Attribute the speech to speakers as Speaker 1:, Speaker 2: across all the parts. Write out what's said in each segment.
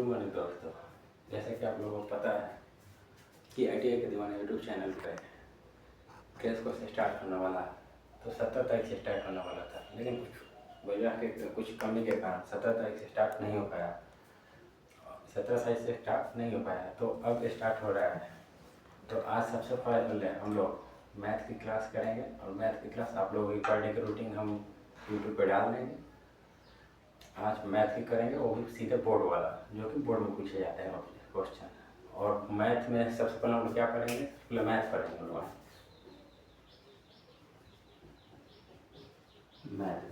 Speaker 1: Good morning दोस्तों। जैसा कि आप लोगों को पता है कि ITI के दीवाने यूट्यूब चैनल पे क्रैश कोर्स स्टार्ट होने वाला है। तो 17 तारीख से स्टार्ट होने वाला था, लेकिन कुछ वजह के कुछ कमी के कारण 17 तारीख से स्टार्ट नहीं हो पाया। 17 तारीख से स्टार्ट नहीं हो पाया तो अब स्टार्ट हो रहा है। तो आज सबसे पहले हम लोग मैथ की क्लास करेंगे और मैथ की क्लास आप लोगों की पर डे की रूटीन हम यूट्यूब पर डाल देंगे। आज मैथ की करेंगे, वो भी सीधे बोर्ड वाला, जो कि बोर्ड में पूछे जाते हैं क्वेश्चन। और मैथ में सबसे पहले हम लोग क्या करेंगे, पहले मैथ पढ़ेंगे हम लोग।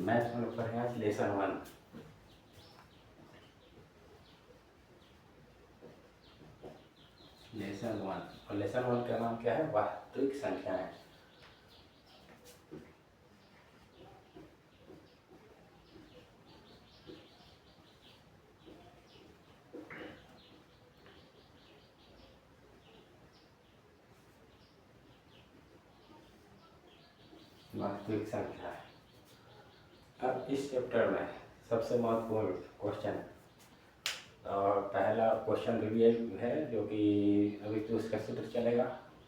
Speaker 1: मैथ हम लोग पढ़ेंगे आज लेसन 1। लेसन 1 और लेसन 1 का नाम क्या है, वास्तविक संख्याएं। वास्तविक संख्या। अब इस चैप्टर में सबसे महत्वपूर्ण क्वेश्चन और पहला क्वेश्चन रिव्यू है, जो कि अभी तो उसका सूत्र चलेगा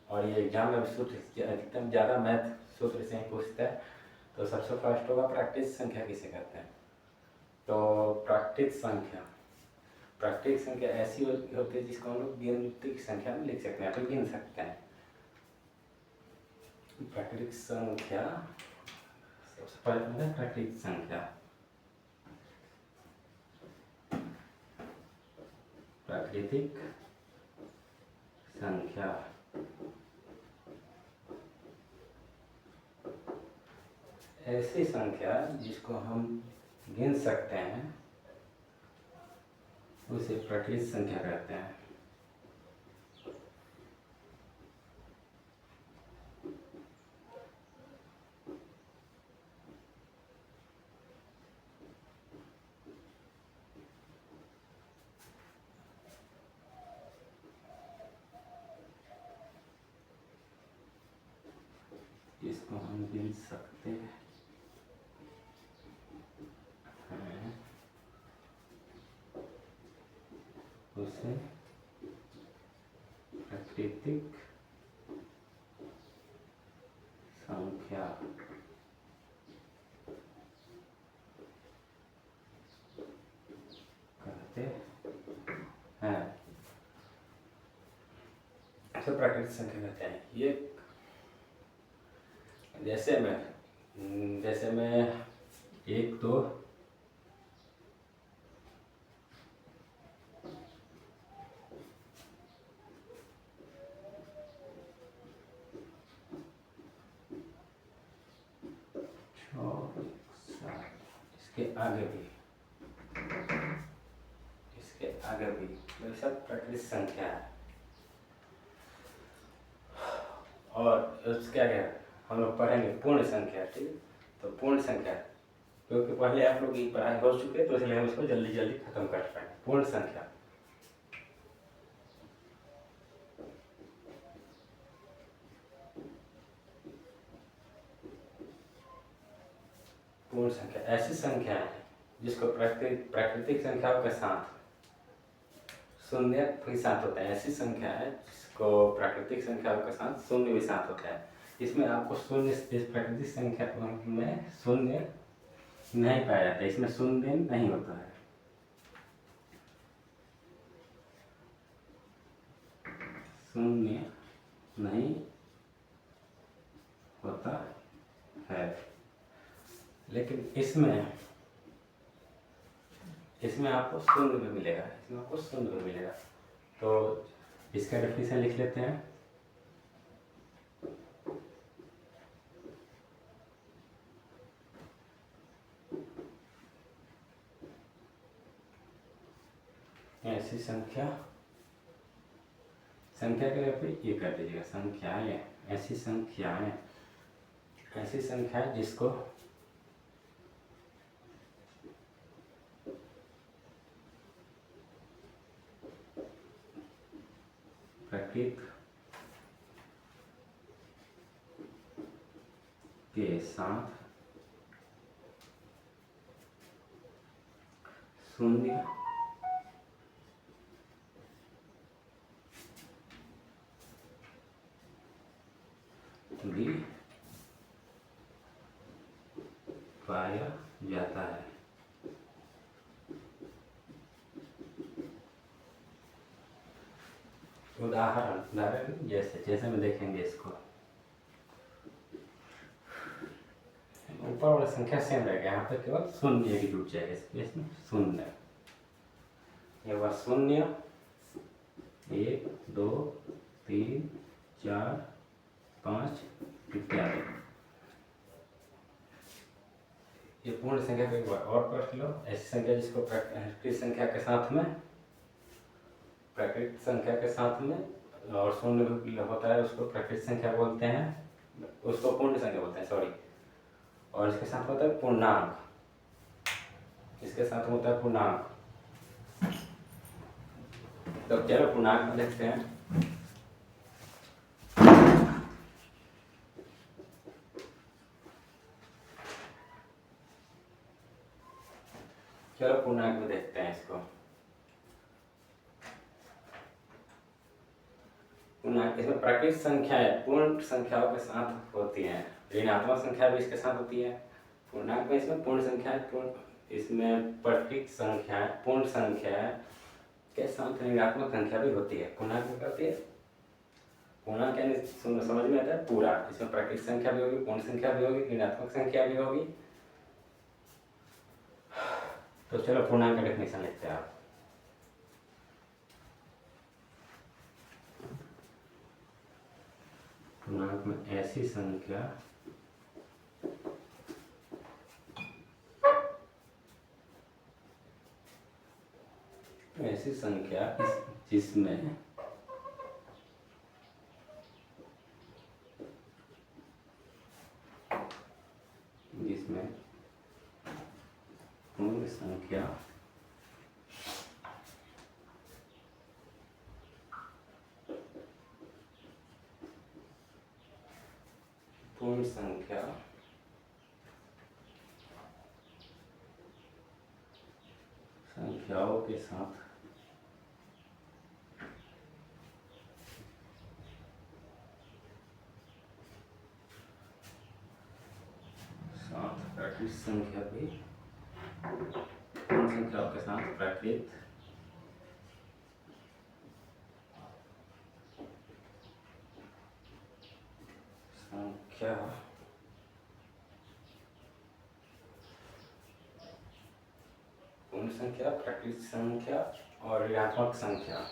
Speaker 1: और ये एग्जाम में सूत्र अधिकतम ज़्यादा मैथ सूत्र से ही पूछता है। तो सबसे फर्स्ट होगा प्राकृतिक संख्या किसे कहते हैं। तो प्राकृतिक संख्या ऐसी होती है जिसको हम लोग गिनती की संख्या में लिख सकते हैं, तो गिन सकते हैं। प्राकृतिक संख्या सबसे पहले है प्राकृतिक संख्या। प्राकृतिक संख्या ऐसी संख्या जिसको हम गिन सकते हैं उसे प्राकृतिक संख्या कहते हैं। जिसको हम गिन सकते हैं उसे प्राकृतिक संख्या कहते हैं। तो प्राकृतिक संख्या कहते हैं ये। जैसे मैं 1 2 6 7, इसके आगे भी ये सब प्राकृतिक संख्या है। और उसके आगे हम लोग पढ़ेंगे पूर्ण संख्या। ठीक है, तो पूर्ण संख्या, क्योंकि पहले आप लोग ये पढ़ाई हो चुके तो इसलिए हम इसको जल्दी जल्दी खत्म कर पाएंगे। पूर्ण संख्या ऐसी संख्या है जिसको प्राकृतिक संख्याओं के साथ शून्य भी साथ होता है। ऐसी संख्या है जिसको प्राकृतिक संख्याओं के साथ शून्य भी साथ होता है। इसमें आपको शून्य, इस प्राकृतिक संख्या में शून्य नहीं पाया जाता, इसमें शून्य नहीं होता है। शून्य नहीं होता है, लेकिन इसमें आपको शून्य भी मिलेगा। तो इसका डेफिनेशन लिख लेते हैं। ऐसी संख्या के लिए फिर ये कर दीजिएगा, संख्याएं। ऐसी संख्याएं जिसको प्राकृतिक के साथ शून्य पाया जाता है। उदाहरण जैसे जैसे में देखेंगे इसको, ऊपर वाला संख्या सेम रहेगा, यहाँ पे केवल शून्य की जुट जाएगा, स्पेस में शून्य। ये हुआ शून्य, 1 2 3 4 5 इत्यादि। ये पूर्ण संख्या को एक बार और पढ़ लो। ऐसी संख्या जिसको प्राकृतिक संख्या के साथ में और शून्य भी होता है, उसको प्राकृतिक संख्या बोलते हैं, उसको पूर्ण संख्या बोलते हैं, सॉरी। और इसके साथ होता है पूर्णांक, इसके साथ होता है पूर्णांक। तो चलो पूर्णांक में देखते हैं। चलो पूर्णांक में देखते हैं इसको। पूर्णांक इसमें प्राकृतिक संख्याएं पूर्ण संख्याओं के साथ होती हैं, ऋणात्मक संख्या भी इसके साथ होती है। पूर्णांक में इसमें पूर्ण संख्याएं इसमें प्राकृतिक संख्याएं पूर्ण संख्या के साथ ऋणात्मक संख्या भी होती है। पूर्णांक में क्या होती है? पूर्णांक यानी समझ में आता है पूरा। इसमें प्राकृतिक संख्या भी होगी, पूर्ण संख्या भी होगी, ऋणात्मक संख्या भी होगी। तो चलो पूर्णांक का डेफिनेशन लिखते हैं आप। पूर्णांक में ऐसी संख्या जिसमें पूर्ण संख्या संख्याओं के साथ प्राकृतिक संख्या भी पूर्ण संख्याओं के साथ प्राकृतिक संख्या पूर्ण संख्या, प्राकृतिक संख्या और ऋणात्मक संख्या।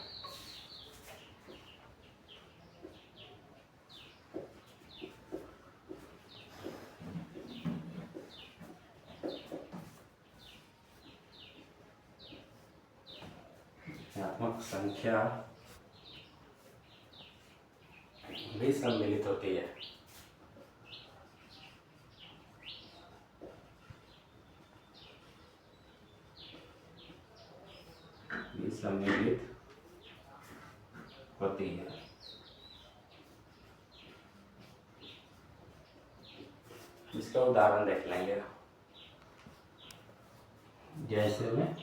Speaker 1: ऋणात्मक संख्या भी सम्मिलित होती है। सम्मिलित होती है। इसका उदाहरण देख लेंगे। जैसे में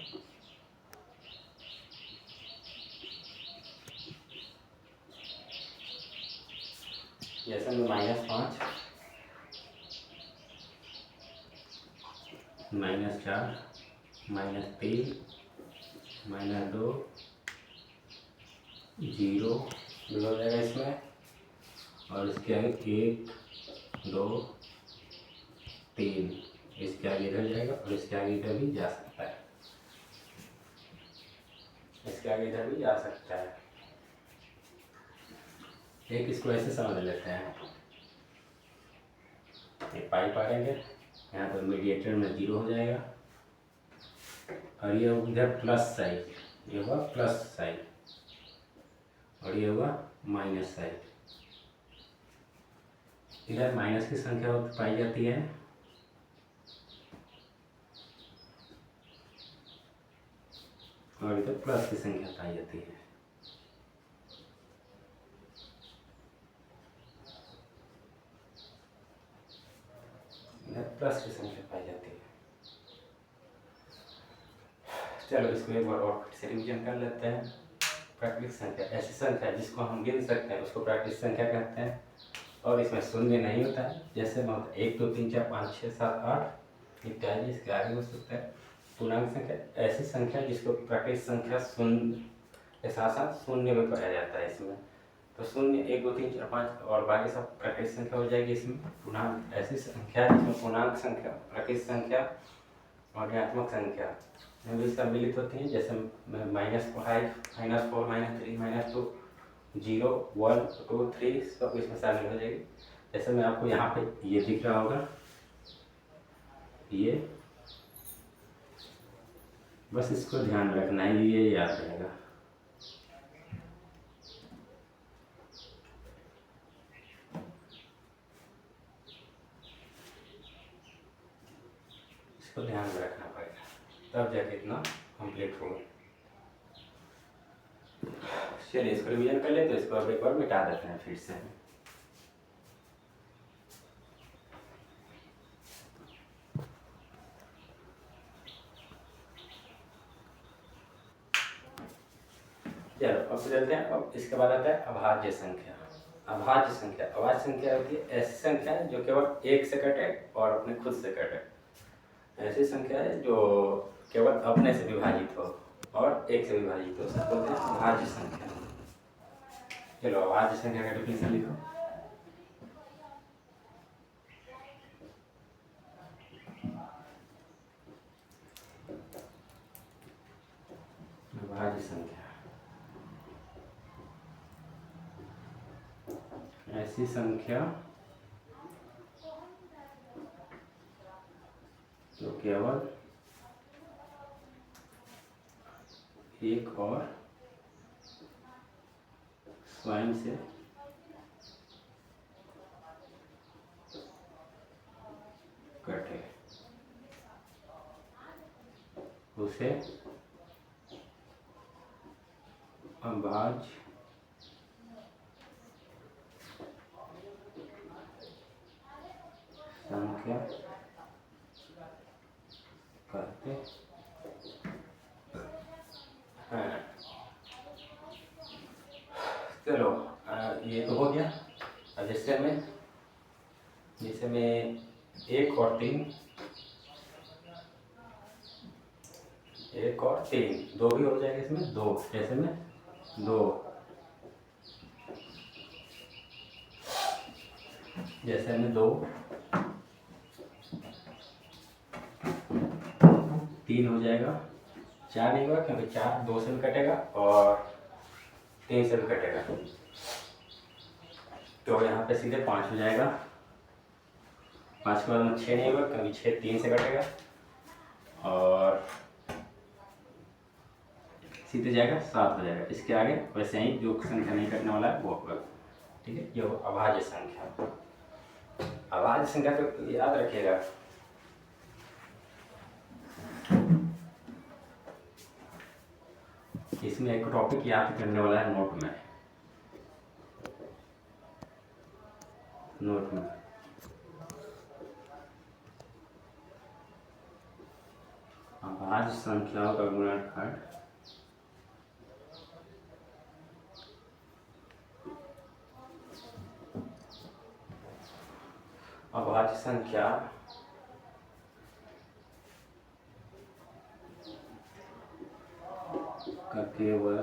Speaker 1: -5 -4 -3 -2 0 हो जाएगा इसमें, और इसके आगे 1 2 3 इसके आगे इधर जाएगा, और इसके आगे इधर भी जा सकता है, इसके आगे इधर भी जा सकता है। एक इसको ऐसे समझ लेते हैं, एक पाइप पकड़ेंगे, यहाँ पर मीडिएटर में 0 हो जाएगा, और ये इधर प्लस साइन, ये होगा प्लस साइन, और ये होगा माइनस साइन। इधर माइनस की संख्या पाई जाती है, और इधर प्लस की संख्या पाई जाती है। इधर प्लस की संख्या पाई जाती है। चलो इसको एक बार और फिर से रिवीजन कर लेते हैं। प्राकृतिक संख्या ऐसी संख्या जिसको हम गिन सकते हैं, उसको प्राकृतिक संख्या कहते हैं, और इसमें शून्य नहीं होता है। जैसे 1 2 3 4 5 6 7 8 इत्यादि इसके आगे हो सकता है। पूर्णांक संख्या ऐसी संख्या जिसको प्राकृतिक संख्या शून्य के साथ साथ शून्य में पाया जाता है। इसमें तो शून्य 1 2 3 4 5 और बाकी सब प्राकृतिक संख्या हो जाएगी। इसमें पूर्णांक ऐसी संख्या जिसमें पूर्णांक संख्या, प्राकृतिक संख्या और ऋणात्मक संख्या भी सम्मिलित होती हैं। जैसे -5, -4, -3, -2, 0, 1, 2, 3 सब इसमें शामिल हो जाएगी। जैसे मैं आपको यहाँ पे ये दिख रहा होगा, ये बस इसको ध्यान में रखना है, ये याद रहेगा। इसको ध्यान में रखना पड़ेगा, तब जाके इतना कंप्लीट होगा। चलिए इसको रिवीजन कर ले, तो इसको अब एक बार मिटा देते हैं फिर से। चलो अब चलते हैं। अब इसके बाद आता है अभाज्य संख्या। अभाज्य संख्या, अभाज्य संख्या होती है ऐसी संख्या है जो केवल एक से कटे और अपने खुद से कटे। ऐसी संख्या है जो केवल अपने से विभाजित हो और एक से विभाजित हो, सब बोलते हैं अभाज्य संख्या। चलो अभाज्य संख्या का डेफिनेशन लिखो। अभाज्य संख्या ऐसी संख्या जो केवल एक और स्वयं से कटे, उसे अभाज्य संख्या कहते हैं। चलो ये तो हो गया। अब जैसे में 1 और 3, 1 और 3 2 भी हो जाएगा इसमें, 2 जैसे में 2, जैसे में 2, 3 हो जाएगा, 4 नहीं होगा क्योंकि 4 2 से भी कटेगा और 3 से भी कटेगा, तो यहाँ पे सीधे 5 हो जाएगा। 5 के बाद में 6 नहीं होगा क्योंकि 6 3 से कटेगा और सीधे जाएगा 7 हो जाएगा। इसके आगे वैसे ही जो संख्या नहीं कटने वाला है वो होगा। ठीक है, ये हो अभाज्य संख्या। अभाज्य संख्या तो याद रखिएगा, इसमें एक टॉपिक याद करने वाला है नोट में। अभाज्य संख्याओं का गुणनखंड अभाज्य संख्या का केवल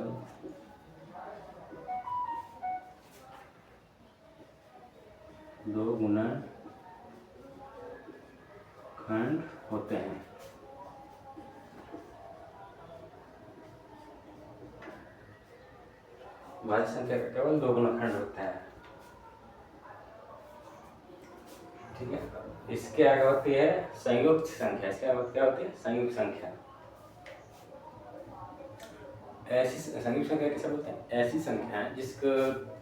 Speaker 1: दो गुणनखंड होते हैं। अभाज्य संख्या का केवल 2 गुणनखंड होता है। ठीक है, इसके आगे होती है संयुक्त संख्या। इसके आगे क्या होती है? संयुक्त संख्या। ऐसी संयुक्त संख्या किसे बोलते हैं? ऐसी संख्या है जिसको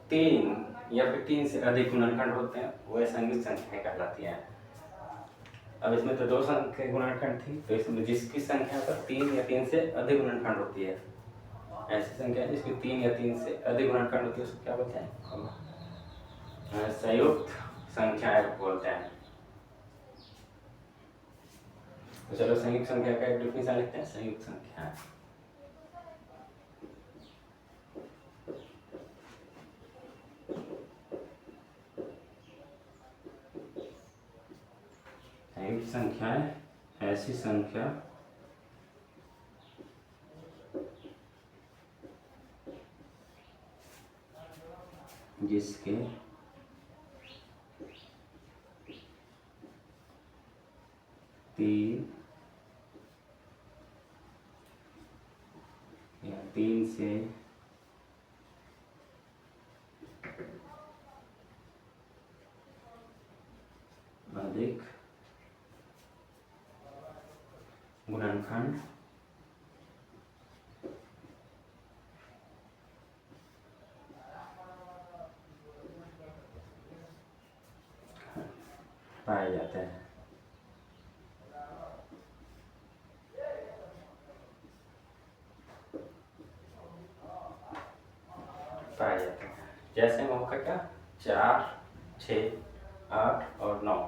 Speaker 1: 3 या फिर 3 से अधिक गुणनखंड होते हैं, वह संयुक्त संख्या कहलाती है। अब इसमें तो 2 संख्या गुणनखंड थी, तो इसमें जिसकी संख्या पर 3 या 3 से अधिक गुणनखंड होती है, ऐसी संख्या है जिसकी 3 या 3 से अधिक गुणनखंड होती है, उसको क्या बोलते हैं? संयुक्त संख्या बोलते हैं। तो चलो संयुक्त संख्या का एक डेफिनेशन लिखते हैं। संयुक्त संख्या संयुक्त संख्याएं ऐसी संख्या जिसके तीन या तीन से अधिक गुणनखंड पाया जाता है। पाया जाता है जैसे मौका क्या 4, 6, 8 और 9।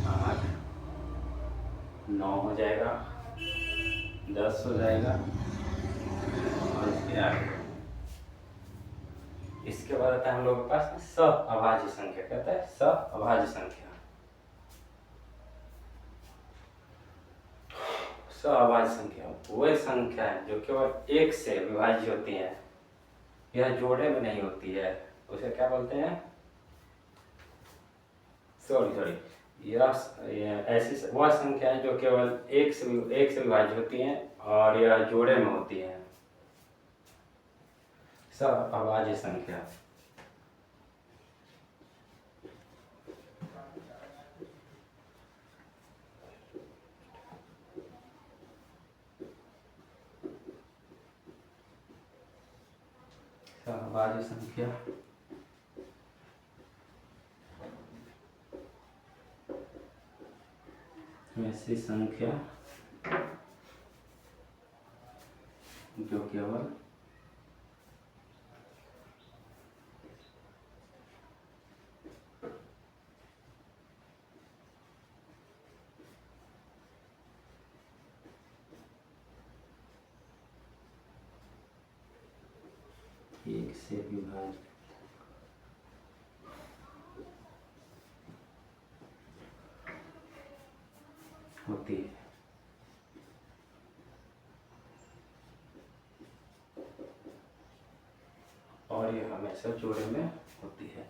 Speaker 1: आठ 9 हो जाएगा, 10 हो जाएगा और इसके आगे। इसके बाद आता है हम लोग के पास सअभाज्य संख्या। कहता है सअभाज्य संख्या। सअभाज्य संख्या वह संख्या है जो केवल एक से विभाज्य होती है, यह जोड़े में नहीं होती है। उसे क्या बोलते हैं? सॉरी यह ऐसी वह संख्या है जो केवल एक से विभाज्य होती है और यह जोड़े में होती है। सअभाज्य संख्या। सअभाज्य संख्या ऐसी संख्या जो केवल एक से विभाज्य होती है। और ये हमेशा जोड़े में होती है।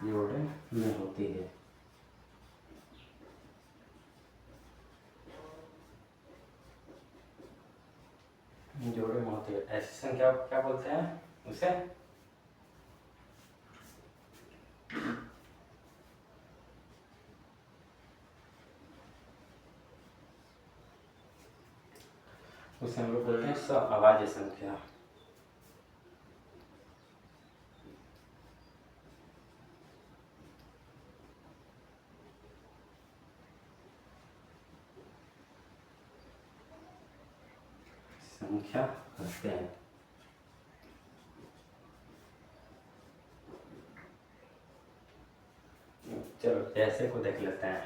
Speaker 1: जोड़े में होती है। जोड़े में होती है ऐसी संख्या को क्या बोलते हैं? उसे हम लोग बोलते हैं सअभाज्य संख्या। संख्या कहते हैं। चलो जैसे को देख लेते हैं।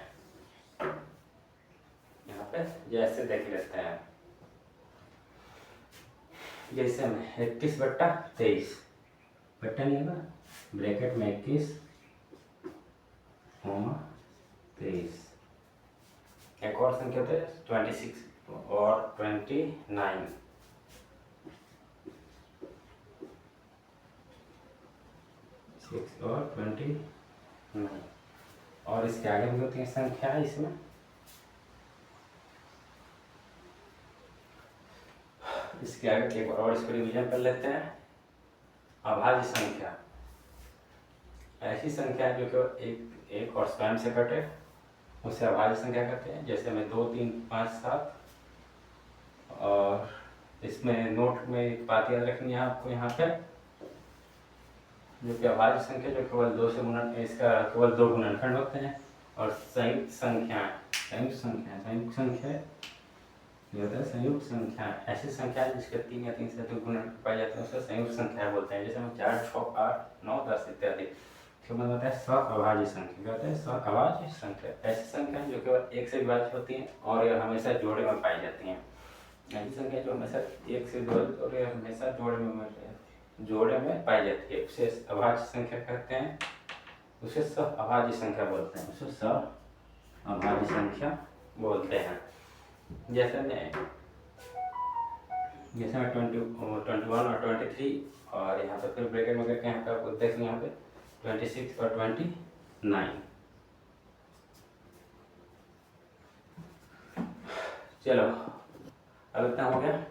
Speaker 1: यहाँ पे जैसे देख लेते हैं। जैसे में 21/23 बट्टा नहीं होगा, ब्रैकेट में 21, 23। एक और संख्या होता है 26 और 29। 6 और 29 और इसके आगे भी होती है संख्या इसमें। इसके आगे एक और इसको रिवीजन कर लेते हैं। अभाज्य संख्या ऐसी संख्या है जो कि एक और स्वयं से कटे, उसे अभाज्य संख्या कहते हैं। जैसे में 2, 3, 5, 7। और इसमें नोट में एक बात याद रखनी है आपको यहाँ पे, जो कि अभाज्य संख्या जो केवल 2 से गुणन, इसका केवल 2 गुणनखंड होते हैं। और संयुक्त संख्या ये होता है संयुक्त संख्या। ऐसी संख्या जिसके 3 या 3 से अधिक गुणन पाई जाती है उसे संयुक्त संख्या बोलते हैं। जैसे हम 4, 6, 8, 9, 10 इत्यादि। इसके बाद होता है सअभाज्य संख्या। क्या होता है? सअभाज्य संख्या। ऐसी संख्या जो केवल 1 से विभाज्य होती हैं और यह हमेशा जोड़े में पाई जाती हैं। ऐसी संख्या जो हमेशा 1 से विभाजित और यह हमेशा जोड़े में पाई जाती है उसे अभाज्य संख्या कहते हैं। उसे सअभाज्य संख्या बोलते हैं। उसे सअभाज्य संख्या बोलते हैं। जैसे मैं 21 और 23 और यहाँ पे फिर ब्रैकेट में करके यहाँ पे आपको देख लें, यहाँ पे 26 और 29। चलो अब इतना हो गया।